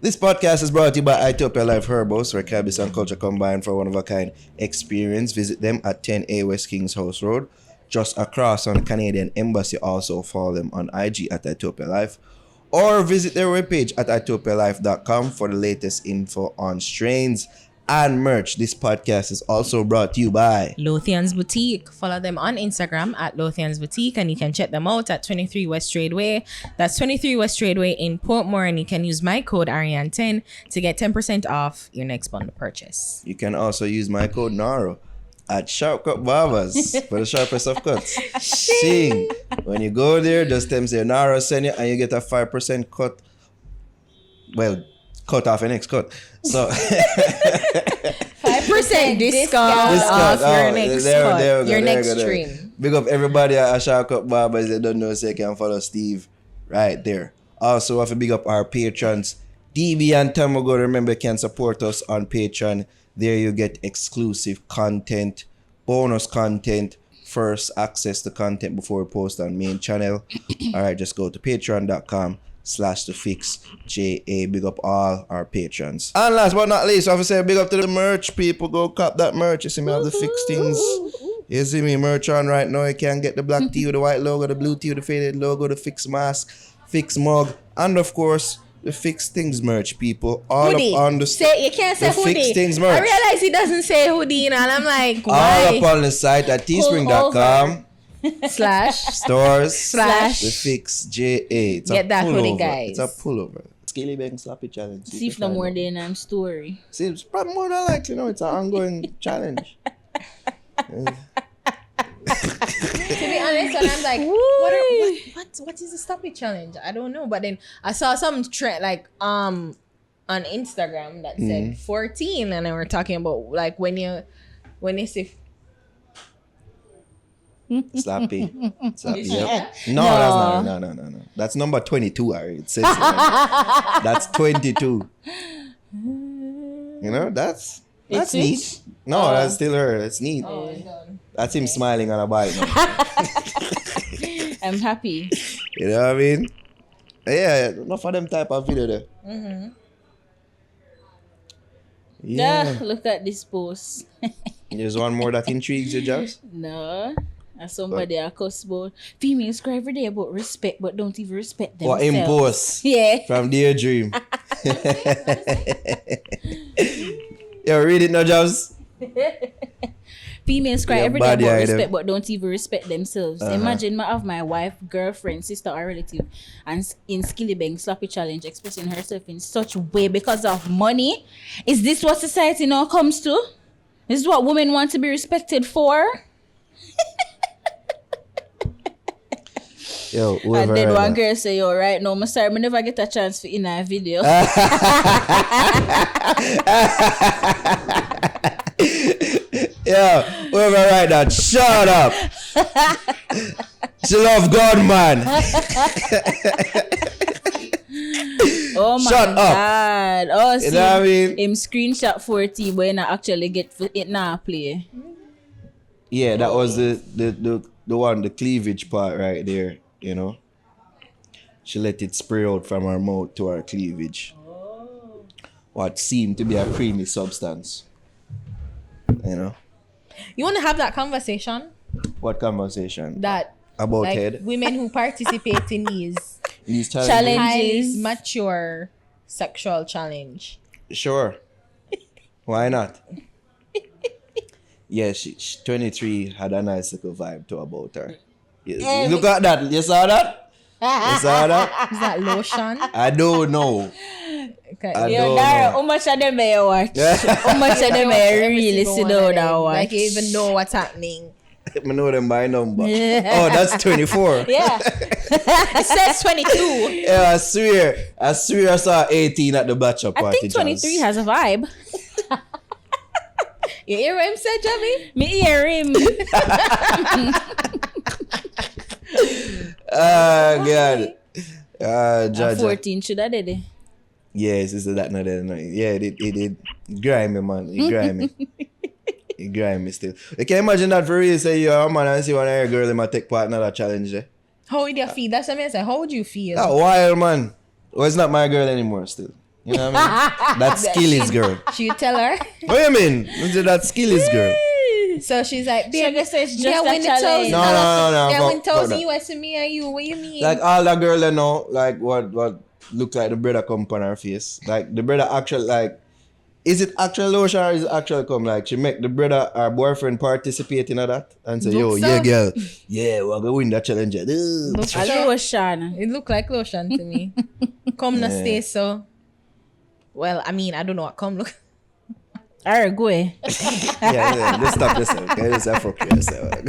This podcast is brought to you by Ethiopia Life Herbals, where cannabis and culture combine for one-of-a-kind experience. Visit them at 10A West Kings House Road, just across on the Canadian Embassy. Also follow them on IG at Ethiopia Life, or visit their webpage at ethiopialife.com for the latest info on strains and merch. This podcast is also brought to you by Lothian's Boutique. Follow them on Instagram at Lothian's Boutique, and you can check them out at 23 West Tradeway. That's 23 West Tradeway in Portmore, and you can use my code Ariane10 to get 10% off your next bundle purchase. You can also use my code NARO at Sharp Cut Barbers for the sharpest of cuts. Sing. When you go there, just them say NARO send you, and you get a 5% cut. Well, cut off your next cut. So 5% discount off your next cut. Your next stream. Big up everybody at Sharp Cut Barbers. They don't know, so you can follow Steve right there. Also, I have to big up our patrons, DB and Tamago. Remember, you can support us on Patreon. There you get exclusive content, bonus content, first access to content before we post on main channel. All right, just go to patreon.com/thefixja. Big up all our patrons. And last but not least, I have to say big up to the merch people. Go cop that merch. You see me have the Fix things. You see me merch on right now. You can get the black tee with the white logo, the blue tee with the faded logo, the Fix mask, Fix mug, and of course, the Fix Things merch, people. All hoodie. up on the say you can't say hoodie. Fix Things merch. I realize he doesn't say hoodie, and I'm like, why? All up on the site at teespring.com stores the Fix JA. It's Get a that hoodie, pullover. guys. It's a pullover. Skillibeng Slappy Challenge. See if no more than I'm story. See, it's probably more than likely, it's an ongoing challenge. To be honest, and I'm like, what is the stop it challenge? I don't know. But then I saw some trend on Instagram that said 14, and they were talking about like when you say Slappy. Yep. No, that's not. No. That's number 22. It says that's 22. That's neat. No, that's still her. That's neat. Oh, that's him smiling on a bike. I'm happy. You know what I mean? Yeah, enough of them type of video there. Yeah. Look at this post. There's one more that intrigues you, Jazz? No. As somebody a cuss about females cry every day about respect, but don't even respect Or themselves. impose. Yeah. From Dear Dream. Yo, read it now, Jazz. Females cry Yeah, every day body about item. respect, but don't even respect themselves. Imagine I have my wife, girlfriend, sister, or relative, and in Skillibeng Slappy Challenge expressing herself in such way because of money. Is this what society now comes to? This is what women want to be respected for? Yo, And then one girl say, yo, right now, I'm sorry, I never get a chance for in a video. Yo, whoever write that, shut up. She love God, man. Oh my Shut up. God. Oh, see, You know what I mean? him screenshot 40 but not actually get it now play. Yeah, that was the one, the cleavage part right there, She let it spray out from her mouth to her cleavage. What seemed to be a creamy substance. you want to have that conversation What conversation? that About like head? women who participate in these These Challenge. highly Challenges. mature sexual challenge. Sure. Why not? Yeah, she 23 had a nice little vibe to about her. Yeah, look at that. You saw that? You saw that? Is that lotion? I don't know. Okay. I Yo, don't Dara, know. how much of them may you watch? How much of them may you really sit down and watch? Like you even know what's happening. I know them by number. Oh, that's 24. Yeah. It says 22. Yeah, I swear I saw 18 at the bachelor I party. think 23 Jazz. has a vibe. You hear what him said, Jamie? Me hear him. Oh, God. At Judge. 14 should I did it? Yes, it's that no. Yeah, it did. Grimy, man. It grimy. It grimy still. You can imagine that for real. Say you're a man and see one of your girl them a take part in that challenge. Eh? How would you feel? That's what I mean. How would you feel? That wild, man. Well, it's not my girl anymore still. You know what I mean? That skill is girl. She tell her. What you mean? That skill is girl. So she's like, So babe, I guess it's just yeah, a win the challenge. toes. No. Yeah, fuck- win toes fuck in that. US and me and you. What you mean? Like all the girl I know, like what look like the brother come on her face. Like the brother actually like, is it actual lotion or is it actual come? Like she make the brother or boyfriend participate in that and say, yo, Look yeah so. girl, yeah, we're gonna win that challenge. Look I so. know Sean. It look like lotion to me. Come no stay so. Well, I mean, I don't know what come look. Alright, go ahead. Yeah, let's stop this. Okay, let's have fuck yourself. Shut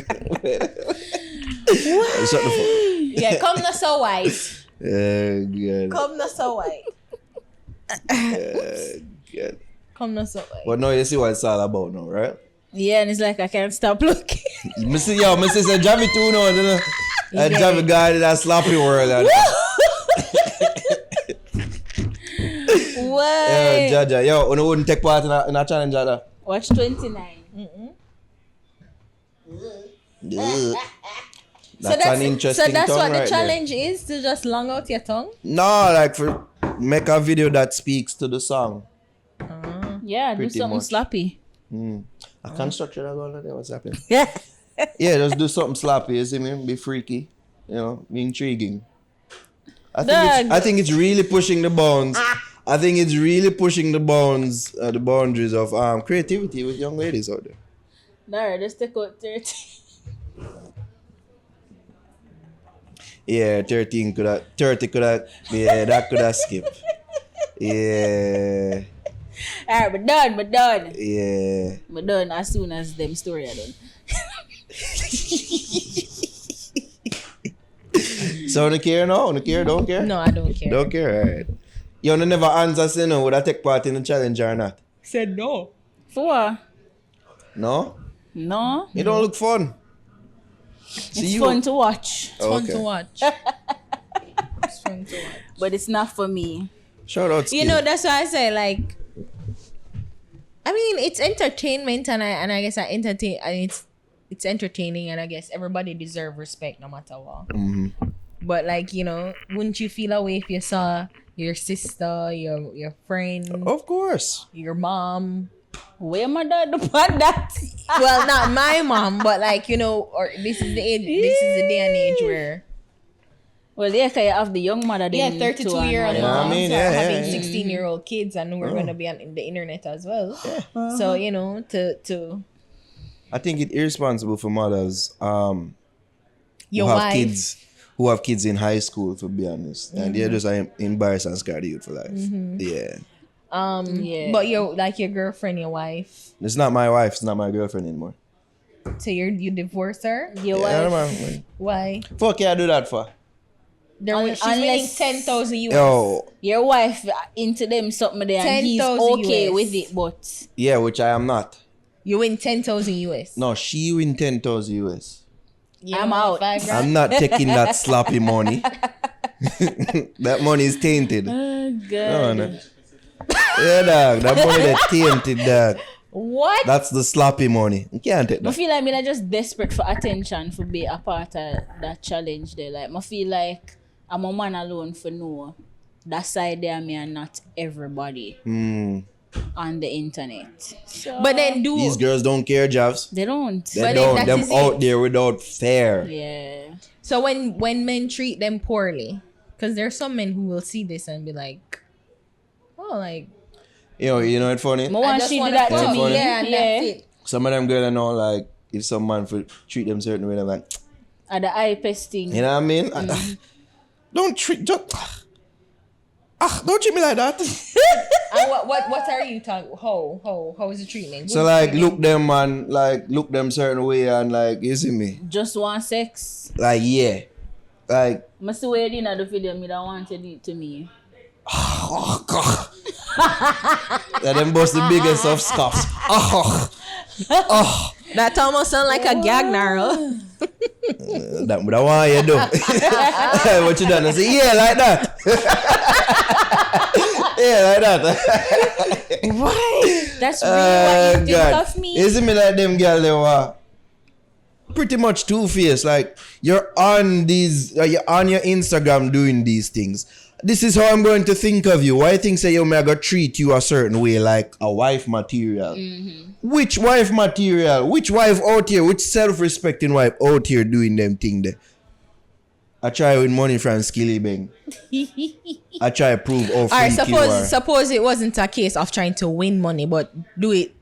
the fuck. Yeah, come no so white. Good. Come no so white. Good. Come no so white. But now you see what it's all about now, right? Yeah, and it's like I can't stop looking. Missy, say Javi too now, you know. And Javi guy in that sloppy world. And, What? Jaja, yo, you wouldn't take part in a challenge, Jaja. Watch 29. Yeah. So that's an interesting so that's tongue what the right challenge is, to just long out your tongue. No, like for make a video that speaks to the song. Yeah, do Pretty something much. sloppy. A construction I go there, what's happening? Yeah. Yeah, just do something sloppy, you see me? Be freaky, you know, be intriguing. I think it's really pushing the bounds. I think it's really pushing the boundaries of creativity with young ladies out there. No, just take out 30. Yeah, 30 could have, yeah, that could have skipped. Yeah, Alright, we're done. yeah. We're done as soon as them story are done. So, no care now? No care? Don't care? No, I don't care. Don't care, alright. You never answer, say no, would I take part in the challenge or not? Said no. For what? No? No. It don't look fun. It's fun to watch. It's fun Okay. to watch. It's fun to watch. But it's not for me. Shout out You Skill. know, that's why I say, like, I mean, it's entertainment, and I guess I entertain, and it's entertaining, and I guess everybody deserve respect no matter what. But like, you know, wouldn't you feel a way if you saw your sister, your friend, Of course. your mom? Where my dad upon that? Well, not my mom, but like, you know, or this is the age, this is the day and age where Well, yeah, cause you have the young mother. yeah, then too, 32-year-old and Yeah, I moms mean, are yeah, having yeah. 16-year-old kids, and we're gonna be on the internet as well. So you know, to I think it's irresponsible for mothers your who have wife. kids who have kids in high school, to be honest. And they're just embarrassed and scared of youth for life. Yeah. Yeah. But your girlfriend, your wife. It's not my wife, it's not my girlfriend anymore. So you divorce her? Your Yeah, wife. man. Why? Fuck yeah, I do that for. She's winning Unless- 10,000 US. Yo, Your wife into them something there, and he's 10,000 okay US. with it, but yeah, which I am not. You win 10,000 US. No, she win 10,000 US. You I'm want out. 5 grand? I'm not taking that sloppy money. That money is tainted. oh No, god. no. Yeah, dog. That money that tainted, dog. What? That's the sloppy money. You can't take I that. feel like I'm just desperate for attention for be a part of that challenge there. Like I feel like I'm a man alone for no that side there me and not everybody on the internet. So But then These girls don't care, Javs. they don't. They But don't. then Them that is out it. there without fair. Yeah. So when men treat them poorly, because there's some men who will see this and be like, oh, like, You know it's funny? I want she do that to fuck me. you. Yeah, and that's it. Some of them girls I know, like, if some man for treat them certain way, they're like, At the eye pesting. you know what I mean? Don't treat don't treat me like that. And what are you talking? How is the treatment? So like look them certain way and like you see me? Just want sex. Like yeah. Like I see where you did the video, me that wanted it to me. oh god. That them bust the biggest of scuffs. Oh. That almost sound like a gag narrow. That one you do. What you done? I say, yeah, like that. Yeah, like that. Why? That's really what you think of me. Isn't me like them girl they were pretty much two-faced. Like you're on your Instagram doing these things. this is how I'm going to think of you. Why think say yo me I go treat you a certain way like a wife material? Which wife material? Which wife out here? Which self-respecting wife out here doing them thing there? I try with money from Skillibeng. I try to prove how All right, freaky you are. suppose it wasn't a case of trying to win money, but do it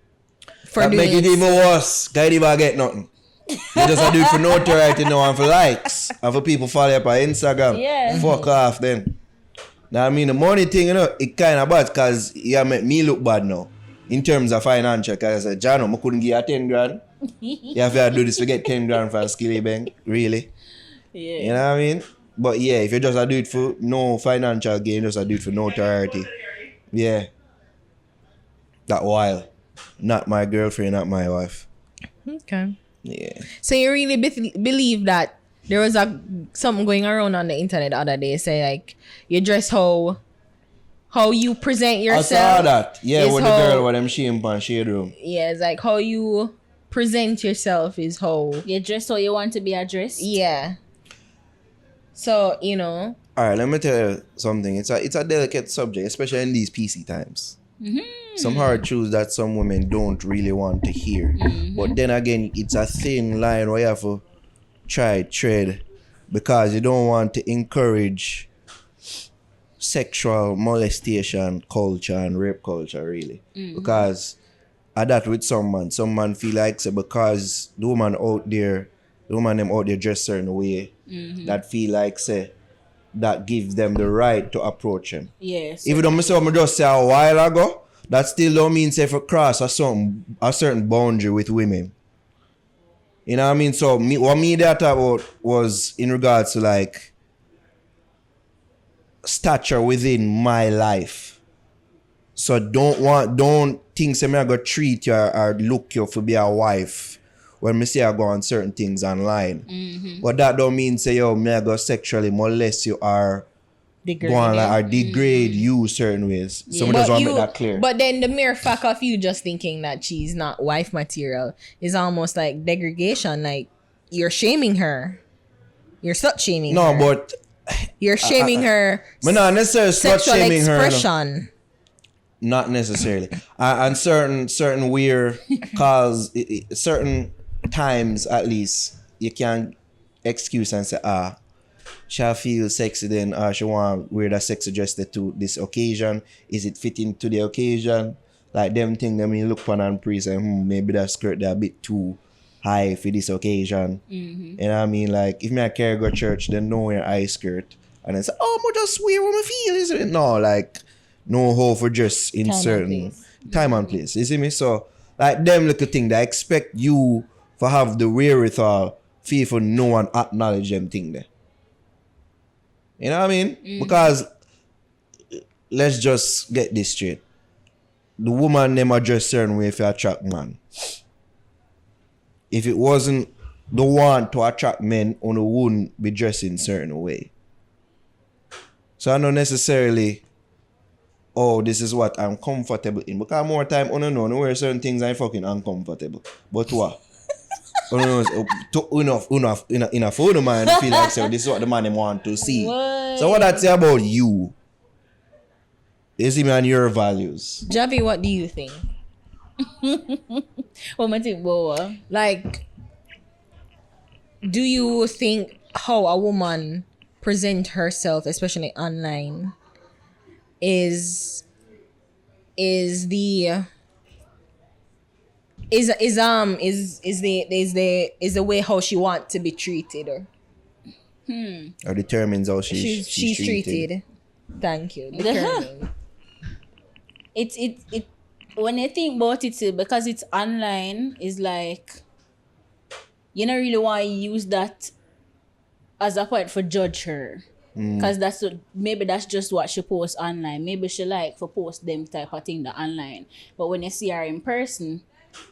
for That doing make it even worse. Guy even get nothing. You just do it for notoriety now and for likes. And for people follow up on Instagram. Yeah. Fuck off then. Now I mean the money thing, you know, it kinda bad because you make me look bad now. In terms of financial, because I said, Jano, I couldn't give you 10 grand. You have to do this to get 10 grand for a Skillibeng. Really? Yeah. You know what I mean? But yeah, if you just do it for no financial gain, just do it for notoriety. Yeah. That wild. Not my girlfriend, not my wife. Okay. Yeah. So you really believe that there was something going around on the internet the other day, say like you dress how you present yourself. I saw that. Yeah, is with the how- girl with them shame pan shade room. Yeah, it's like how you present yourself is how. You dress how you want to be addressed. Yeah. So, you know. Alright, let me tell you something. It's a delicate subject, especially in these PC times. Some hard truths that some women don't really want to hear. But then again, it's a thin line where you have to try tread because you don't want to encourage sexual molestation culture and rape culture really. Because I that with some man feel like say because the woman them out there dress certain way, that feel like say that gives them the right to approach him. Yes. Even though I just say a while ago, that still don't mean say if you cross a certain boundary with women. You know what I mean? So what me that about was in regards to like stature within my life. So don't think say me I go treat you or look you for be a wife when me say I go on certain things online. But that don't mean say yo me I go sexually molest you or Degrade go on you. like or degrade you certain ways. So me just want to make that clear. But then the mere fact of you just thinking that she's not wife material is almost like degradation. Like you're shaming her. You're slut shaming her. No, but You're shaming her me not necessarily slut sexual shaming her. No. expression. Not necessarily. And certain weird cause certain times at least you can excuse and say shall feel sexy then she want wear that sexy dress to this occasion. Is it fitting to the occasion? Like them thing them you look upon and praise and maybe that skirt they're a bit too high for this occasion. You know what I mean? Like if me I carry go church then don't wear high skirt and then say, oh I just wear what I feel, isn't it? No, like no hoe for dress in Time and certain place. time and place. You see me? So like them little thing they expect you for have the wherewithal feel for no one acknowledge them thing there. You know what I mean? Because let's just get this straight. The woman them are dressed certain way if you attract man. If it wasn't the one to attract men, one wouldn't be dressing certain way. So I don't necessarily this is what I'm comfortable in. Because more time I don't know where certain things I'm fucking uncomfortable. But what? Enough for the man feel like so this is what the man them want to see. So what that say about you? You see me and your values. Javi, what do you think? What I think about Like, do you think how a woman present herself, especially online, is the way how she want to be treated Or determines how she's treated. Thank you. Determined. it when I think about it too, because it's online, is like you don't really want to use that as a point for judge her. Because maybe that's just what she posts online. Maybe she like for post them type of thing online. But when you see her in person,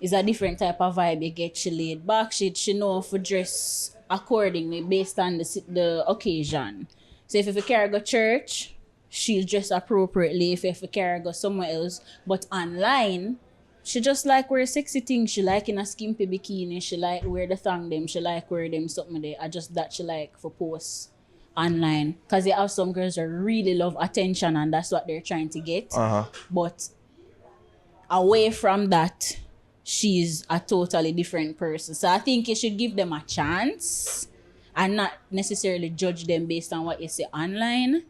it's a different type of vibe. You get she laid back. She know for dress accordingly based on the occasion. So if you carry go church, she'll dress appropriately. If you carry go somewhere else, but online, she just like wear sexy things. She like in a skimpy bikini. She like wear the thong them. She like wear them something there. I just that she like for post online, because you have some girls that really love attention and that's what they're trying to get. But away from that, she's a totally different person. So I think you should give them a chance and not necessarily judge them based on what you say online.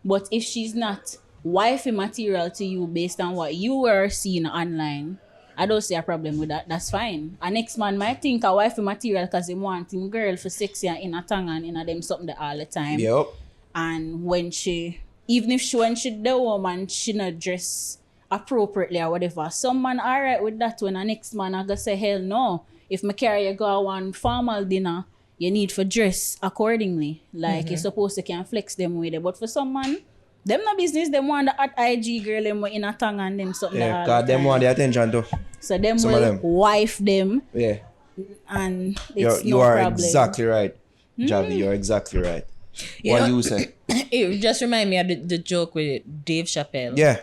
But if she's not wifey material to you based on what you were seeing online, I don't see a problem with that. That's fine. A next man might think a wifey material because he want him girl for sexy and in a tongue and in a them something there all the time. Yep. And when she the woman, she not dress appropriately or whatever, some man alright with that when a next man I gonna say hell no. If me carry you go one formal dinner, you need for dress accordingly. Like you're supposed to can flex them with it. But for some man, them no business, them want the hot IG girl them in a tongue and them something. Yeah, because them want the attention too. So them Some will of them. wife them. Yeah. And it's You no are problem. exactly right. Javi, you're exactly right. You What know- you say? It just remind me of the joke with Dave Chappelle. Yeah.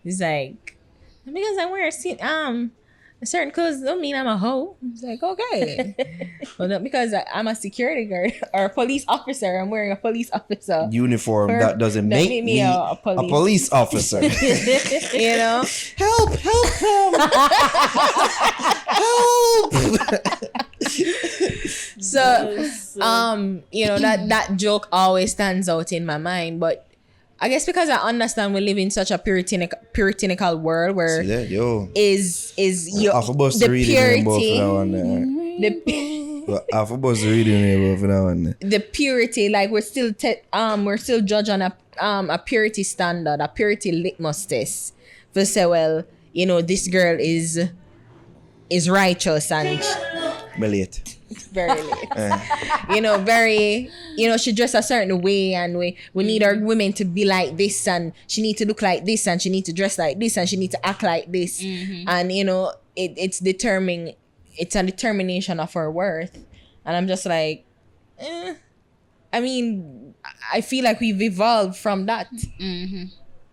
He's like, because I wear certain clothes don't mean I'm a hoe. It's like, okay. Well, no, because I'm a security guard or a police officer. I'm wearing a police officer Uniform that doesn't make me a police officer. You know? Help them. Help. So, you know, that joke always stands out in my mind. But I guess because I understand we live in such a puritanical world where See that, yo. is your Half of us the reading them both purity, for that one there. Half of us reading them both for that one there. the purity, like we're still judged on a purity standard, a purity litmus test. For say, well, you know, this girl is righteous and Late. very late. You know, very, you know, she dressed a certain way and we need our women to be like this and she need to look like this and she need to dress like this and she need to act like this. And, you know, it's a determination of her worth. And I'm just like, I mean, I feel like we've evolved from that.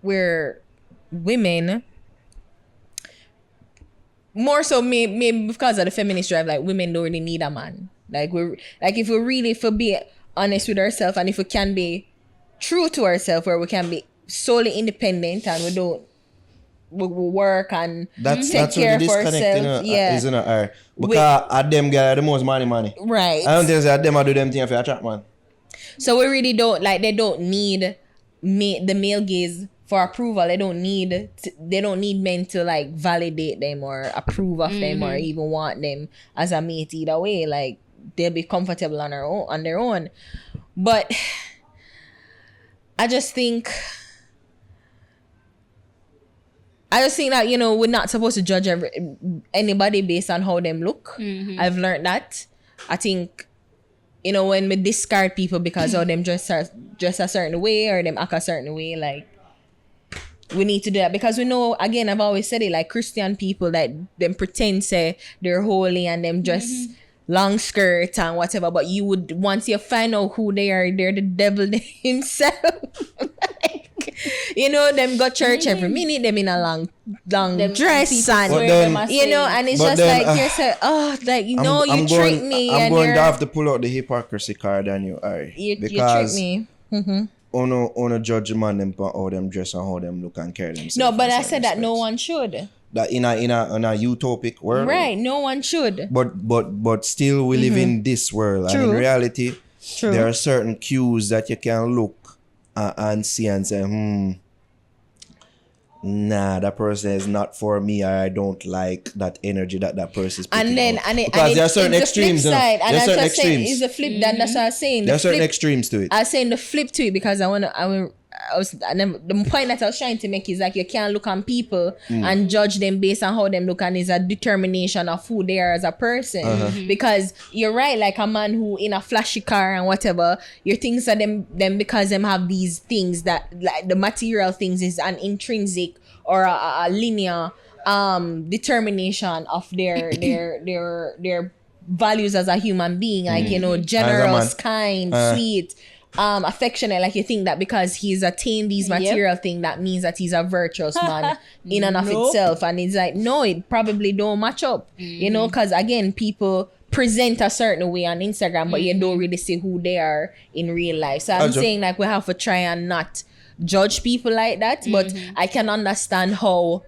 Where women, more so maybe because of the feminist drive, like women don't really need a man. Like if we be honest with ourselves and if we can be true to ourselves, where we can be solely independent and we work and take care of ourselves. Yeah. Isn't it? Because them guys are the most money. Right. I don't think that them do them things for attract man. So we really don't, like, they don't need the male gaze for approval. They don't need men to like validate them or approve of them or even want them as a mate either way. Like they'll be comfortable on their own. But I just think that, you know, we're not supposed to judge anybody based on how them look. I've learned that. I think, you know, when we discard people because of them dress a certain way or them act a certain way, like, we need to do that because we know, again, I've always said it, like Christian people that them pretend say they're holy and them dress long skirt and whatever, but you would, once you find out who they are, they're the devil himself. Like, you know, them go church every minute, them in a long dress and, you know, and it's just then, like, you say, oh, like, you know, you tricked me. I'm going to have to pull out the hypocrisy card on you, you tricked me. On a judge man them for how them dress and how them look and carry themselves. No, but I said that no one should. That in a utopic world. Right, no one should. But still we live in this world. True. And in reality, True. there are certain cues that you can look and see and say, nah, that person is not for me. I don't like that energy that person is putting out. Because there are certain extremes. There are certain extremes. It's the flip. That's what I was saying. There are certain extremes to it. I was saying the flip to it because the point that I was trying to make is like you can't look on people and judge them based on how them look, and it's a determination of who they are as a person. Because you're right, like a man who in a flashy car and whatever, your things are them because them have these things that, like, the material things is an intrinsic or a linear determination of their values as a human being, like, you know, generous, kind, sweet, affectionate. Like, you think that because he's attained these material thing, that means that he's a virtuous man in and of itself. And it's like, no, it probably don't match up, you know, because again, people present a certain way on Instagram, but you don't really see who they are in real life. So I'm saying like we have to try and not judge people like that, but I can understand how,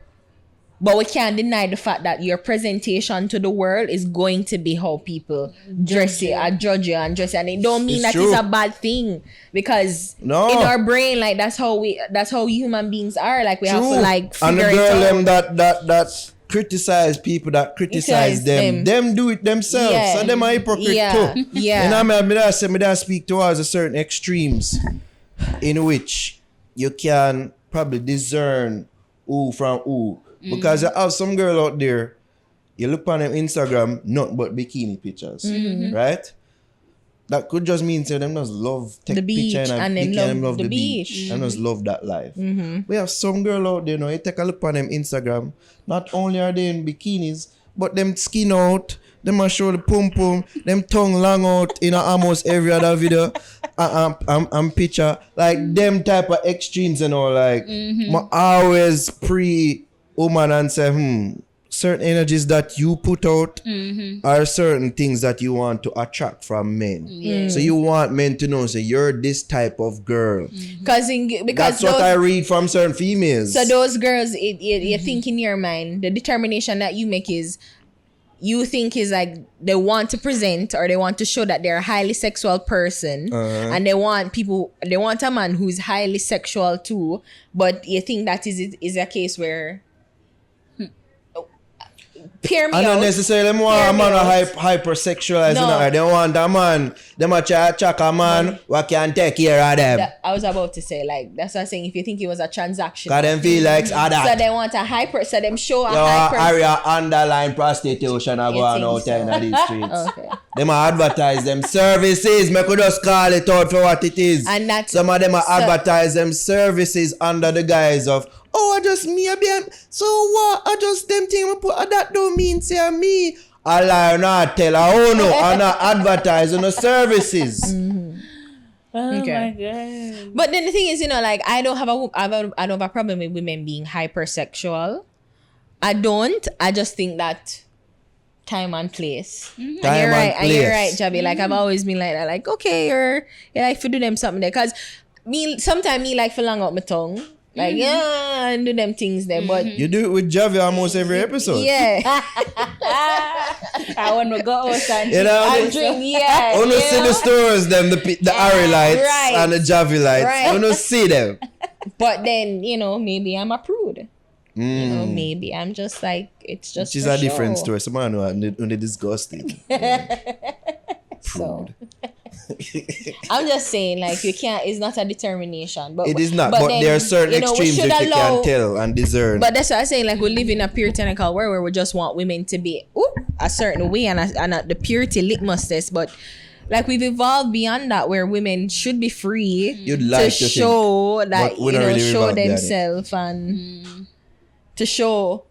but we can't deny the fact that your presentation to the world is going to be how people dress you and judge you and dress you. And it don't mean It's that it's true. a bad thing, because No. in our brain, like that's how human beings are. Like we have to like and the figure girl it out. them that criticize people that criticize Criticize them do it themselves. Yeah. So them are hypocrite Yeah. too. Yeah. And I mean, me that speak towards a certain extremes in which you can probably discern who from who. Because you have some girl out there, you look on them Instagram, nothing but bikini pictures. Right? That could just mean say them just love take The beach, picture and them them love love the the beach. beach. And just love that life. We have some girl out there, you take a look on them Instagram. Not only are they in bikinis, but them skin out, them a show the pum pum, them tongue long out in almost every other video and picture. Like them type of extremes and all. Like I always pre woman and say, certain energies that you put out are certain things that you want to attract from men. So you want men to know, say, you're this type of girl. Because That's what I read from certain females. so those girls, you think in your mind, the determination that you make is, you think is like they want to present or they want to show that they're a highly sexual person, and they want a man who's highly sexual too, but you think that is a case where peer me I don't out. necessarily want Hear a me man out. hypersexualized. No. No. They want a man, them a check a man what can take care of them. I was about to say, like, that's what I'm saying. If you think it was a transaction, Cause them feel like that. so they want a hyper, so them show a Yo, hyper. area underline prostitution are You going out think in these streets. Okay. Them a advertise them services. Me could just call it out for what it is. And that's Some of them are so- advertise them services under the guise of, oh, I just me a be. So what? I just them thing I put. That don't mean say me. I lie not tell. Oh no, I not advertise on the services. Oh Okay. my god. But then the thing is, like, I don't have a problem with women being hypersexual. I don't. I just think that time and place. And Time you're right. and And you're place. right, Javi. Like, I've always been like that. Like, okay, you like to do them something there. Because sometimes me like to long out my tongue. Like, yeah, and do them things there. But You do it with Javi almost every episode. yeah. I want to go out and You know, I drink, yeah. Wanna see the stores, them the Ari lights right. and the Javi lights. Right. Wanna see them. But then, maybe I'm a prude. Maybe I'm just like, it's just She's for a different show. story. Someone who they disgusting. So I'm just saying, like, you can't. It's not a determination, but It is not, but then, there are certain we extremes should that you allow- can tell and discern. But that's what I'm saying. Like, we live in a puritanical world where we just want women to be a certain way and the purity litmus test. But like, we've evolved beyond that, where women should be free You'd like to show think, that but we don't really show evolved beyond it. themselves and to show.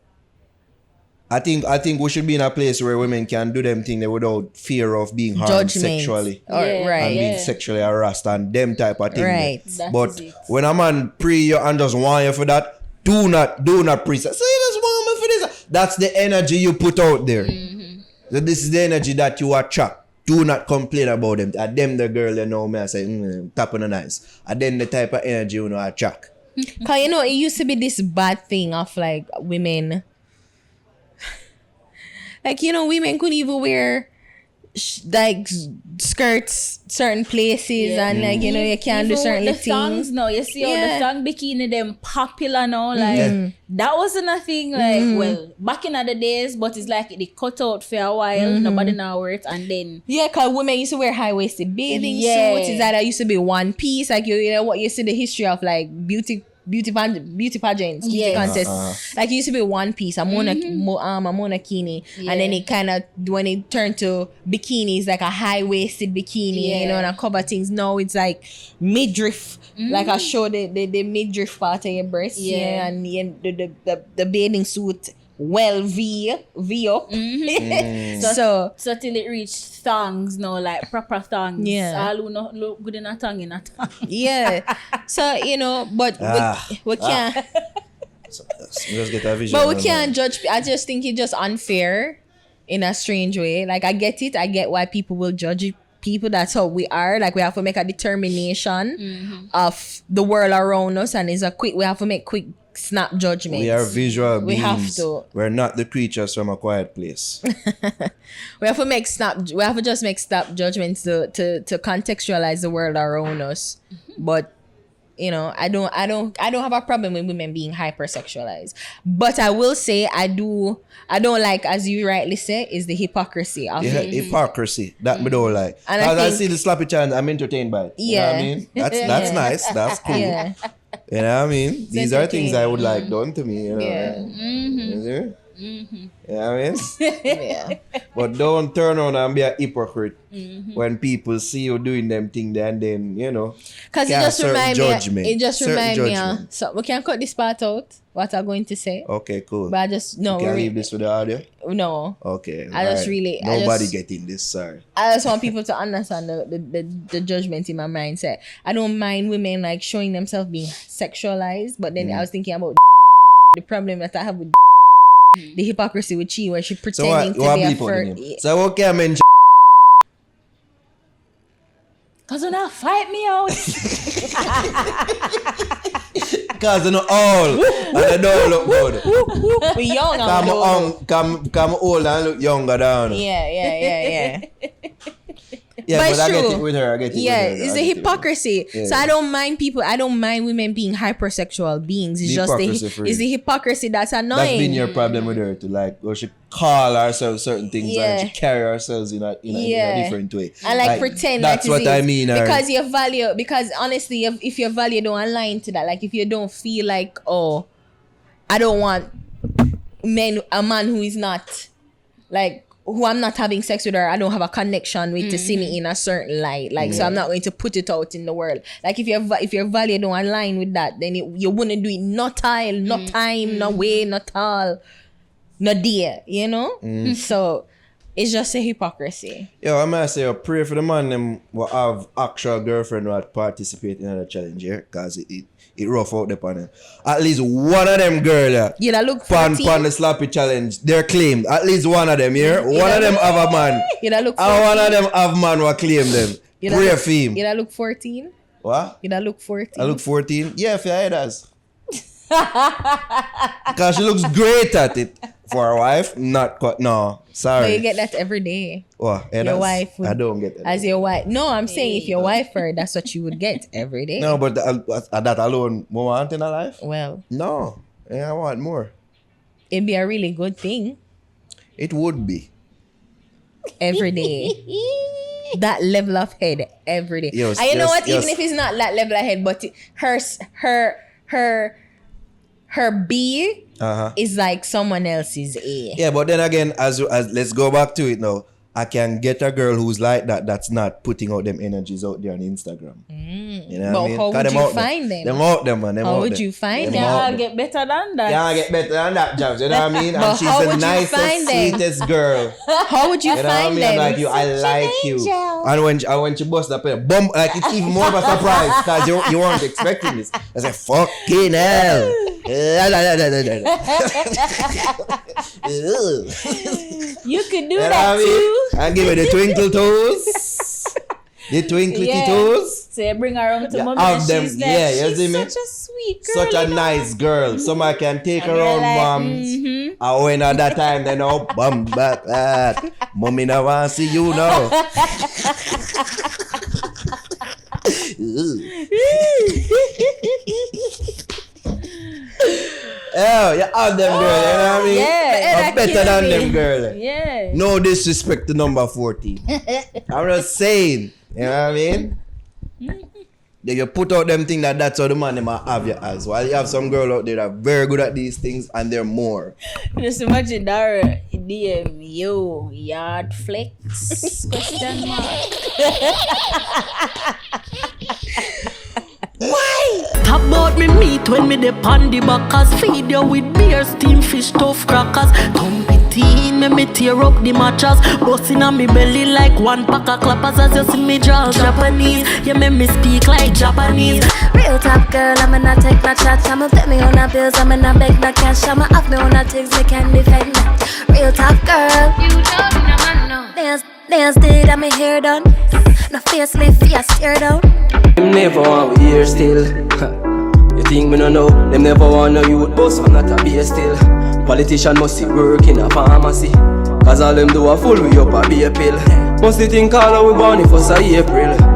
I think we should be in a place where women can do them thing without fear of being harmed Judgment. sexually Or, Yeah. right. and being sexually harassed and them type of thing. Right. That But is it. when a man pre you and just want you for that, do not pre. So you just want me for this. That's the energy you put out there. So this is the energy that you attract. Do not complain about them. And them the girl you know me I say tap on the nice. And then the type of energy you know attract. Cause it used to be this bad thing of like women. Like, women couldn't even wear like skirts certain places and like, you can't do Even certain with the songs things. now, you see how Yeah. the song bikini them popular now, like that wasn't a thing, like well back in other days, but it's like they cut out for a while, nobody now wear it, and then Yeah, cause women used to wear high-waisted bathing Yeah. suits. It's that used to be one piece. Like what you see the history of like beauty pageants, beauty Yes. contests. Like it used to be one piece, a monokini, and then it kind of when it turned to bikinis, like a high-waisted bikini, Yeah. and I cover things. Now it's like midriff, like I show the midriff part of your breast, Yeah. and the bathing suit V up. So so till it reached thongs now, like proper thongs. Yeah. All who not look good in a tongue in a tongue. yeah, so but we can't. We just get a vision. But we can't judge. I just think it's just unfair in a strange way. Like, I get it. I get why people will judge it. People, that's how we are. Like, we have to make a determination of the world around us, and we have to make quick snap judgments. We are visual beings. We have to. We're not the creatures from a quiet place. We have to just make snap judgments to contextualize the world around us. But you know, I don't have a problem with women being hypersexualized. But I will say I don't like, as you rightly say, is the hypocrisy of it. Hypocrisy. That me don't like. And As I think, see the sloppy chance, I'm entertained by it. You know what I mean? That's nice. That's cool. Yeah. You know what I mean? These are things I would entertaining. like done to me. You know? Yeah. You see? You know what I mean? Yeah. But don't turn on and be a hypocrite when people see you doing them things and then, you know, Because it cast just reminds judgment. me. It just Certain reminds me. judgment. So we can cut this part out. What I'm going to say. Okay, cool. But I just no. Can I leave this with the audio? No. Okay. I just alright. really- Nobody getting this, sorry. I just want people to understand the judgment in my mindset. I don't mind women like showing themselves being sexualized, but then I was thinking about the problem that I have with the hypocrisy with Chi, where she So pretending what to be a bleep out the first. name? So okay, I mention Cause you not fight me out. because you know all and they don't look good. We young and old. Come old and look younger down. Yeah. Yeah, But but it's I get true. it with her. I get it Yeah, with her. it's I the get it with her. hypocrisy. Yeah, So yeah. I don't mind women being hypersexual beings. It's The just hypocrisy for it's you. the hypocrisy that's That's annoying. been your problem with her to like, or she call herself certain things Yeah. and she carry herself in a Yeah. different way. And like pretend that's like what I mean. or- because honestly, if your value don't align to that, like if you don't feel like, oh, I don't want a man who is not like who I'm not having sex with, or I don't have a connection with to see me in a certain light, like so I'm not going to put it out in the world. Like if your value don't align with that, then you wouldn't do it. No time, no time, no way, not all, no dear, you know. So it's just a hypocrisy. Yo, I'm gonna say, pray for the man them will have actual girlfriend who had participate in the challenge here, cause it rough out the panel. At least one of them girl You that look pan 14. the sloppy challenge, they're claimed. At least one of them here. One of them have a man. You that look And 14. one of them have man who claim them. You that Pray look- for him. You that look 14. What? You that look 14. I look 14? Yeah, if your head has. Because she looks great at it. For her wife, not quite. No, sorry. But you get that every day. What? Your wife would- I don't get that. As your wife. No, I'm saying if your wife heard, that's what you would get every day. No, but that alone, more want in her life? Well, No. Yeah, I want more. it'd be a really good thing It would be. every day. That level of head every day. Yes, And you know yes, what? yes. Even if it's not that level of head, but her B Uh-huh. is like someone else's A. Yeah, but then again, as let's go back to it now. I can get a girl who's like that, that's not putting out them energies out there on Instagram. You know But what I mean? how 'Cause would them you out there. find them? Them out there, man. Them How out would there. you find Them them? out I'll there. get better than that. Can't get better than that, Jobs. You know what I mean? But And she's how the would you nicest, find them? sweetest girl. How would you You know what I find mean? I'm them? like you, I like you. angel. And when she bust up, boom, like it's even more of a surprise because you weren't expecting this. I said, fucking hell. You could do You know that what I mean? too. And give her the twinkle toes. The twinkly Yeah. toes. So you bring her home to Yeah, mommy have and them- she's like, yeah, you she's see me? such a sweet girl. Such a you know? nice girl. Somebody can take her you're around like, moms. And when at that time, they know, bum back that. Mommy now want to see you now. Oh, you have them girl, you know what I mean? Yeah. I'm better than them girl. Yeah. No disrespect to number 14. I'm just saying, you know what I mean? Then you put out them things that's how the man them have you as. While you have some girl out there that are very good at these things and they're more. Just imagine Dara DM yo yard flex question mark. Talk about me meat when me dey on the backers. Feed you with beer, steam fish, tough crackers. Come between make me tear up the mattress. Busting on me belly like one pack of clappers as you see me draw Japanese. You make me speak like Japanese. Real top girl, I'ma not take no chat. I'ma put me on a bills, I'ma not beg no cash. I'ma have me on a things, me can defend that. Real top girl, you don't need a man, no. Dance did, and me hair done. No face lift, face stare down. Them never want we here still. You think me no know? Them never want no youth, but I'm not a beer still. Politician must see work in a pharmacy, cause all them do a fool we up a beer pill. Must they think all we born if us a April.